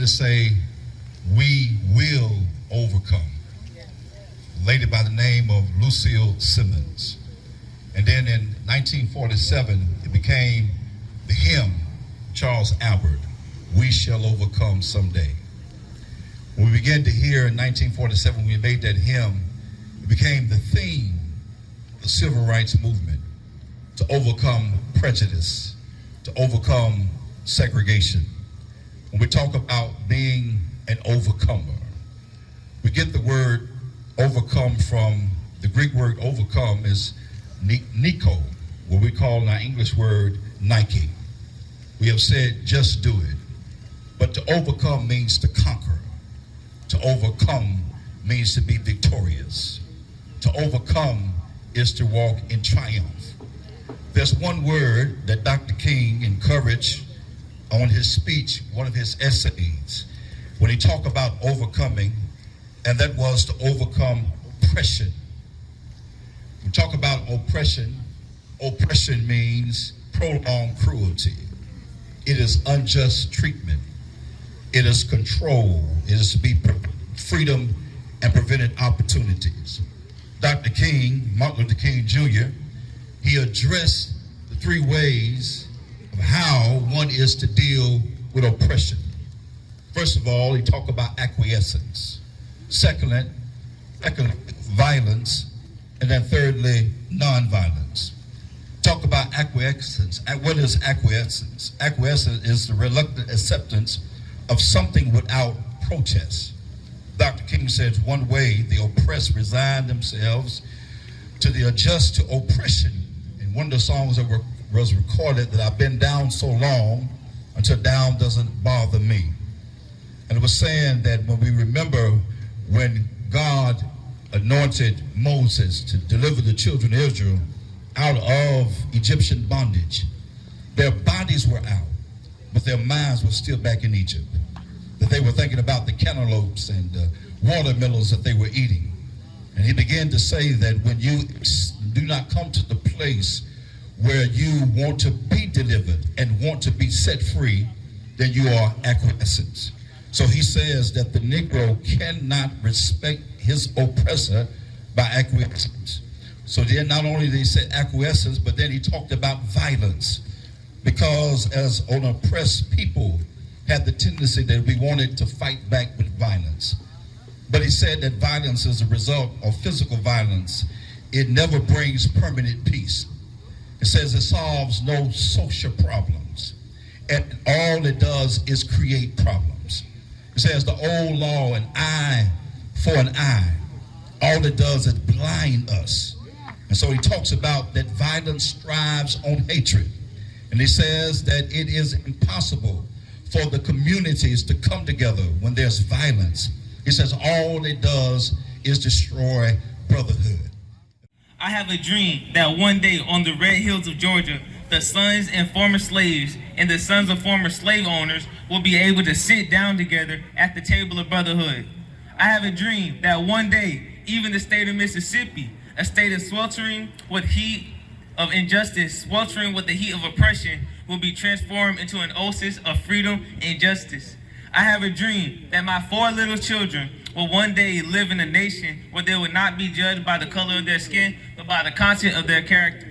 say, "We will overcome." A lady by the name of Lucille Simmons. And then in 1947, it became the hymn, Charles Albert, "We Shall Overcome Someday." When we began to hear in 1947, we made that hymn, it became the theme of the civil rights movement, to overcome prejudice, to overcome segregation. When we talk about being an overcomer, we get the word overcome from the Greek word overcome is Nico, what we call in our English word Nike. We have said just do it, but to overcome means to conquer. To overcome means to be victorious. To overcome is to walk in triumph. There's one word that Dr. King encouraged on his speech, one of his essays, when he talked about overcoming, and that was to overcome oppression. We talk about oppression. Oppression means prolonged cruelty. It is unjust treatment. It is control. It is to be freedom and prevented opportunities. Dr. King, Martin Luther King Jr., he addressed the three ways of how one is to deal with oppression. First of all, he talked about acquiescence. Secondly, violence. And then thirdly, nonviolence. Talk about acquiescence. What is acquiescence? Acquiescence is the reluctant acceptance of something without protest. Dr. King says one way the oppressed resign themselves to the adjust to oppression. And one of the songs that was recorded that I've been down so long until down doesn't bother me. And it was saying that when we remember when God anointed Moses to deliver the children of Israel out of Egyptian bondage, their bodies were out, but their minds were still back in Egypt. That they were thinking about the cantaloupes and the watermelons that they were eating. And he began to say that when you do not come to the place where you want to be delivered and want to be set free, then you are acquiescent. So he says that the Negro cannot respect his oppressor by acquiescence. So then not only did he say acquiescence, but then he talked about violence. Because as an oppressed people had the tendency that we wanted to fight back with violence. But he said that violence is a result of physical violence. It never brings permanent peace. It says it solves no social problems. And all it does is create problems. It says the old law, an eye for an eye, all it does is blind us. And so he talks about that violence thrives on hatred. And he says that it is impossible for the communities to come together when there's violence. He says all it does is destroy brotherhood. I have a dream that one day on the red hills of Georgia, the sons and former slaves and the sons of former slave owners will be able to sit down together at the table of brotherhood. I have a dream that one day, even the state of Mississippi, a state of sweltering with heat of injustice, sweltering with the heat of oppression, will be transformed into an oasis of freedom and justice. I have a dream that my 4 little children will one day live in a nation where they will not be judged by the color of their skin, but by the content of their character.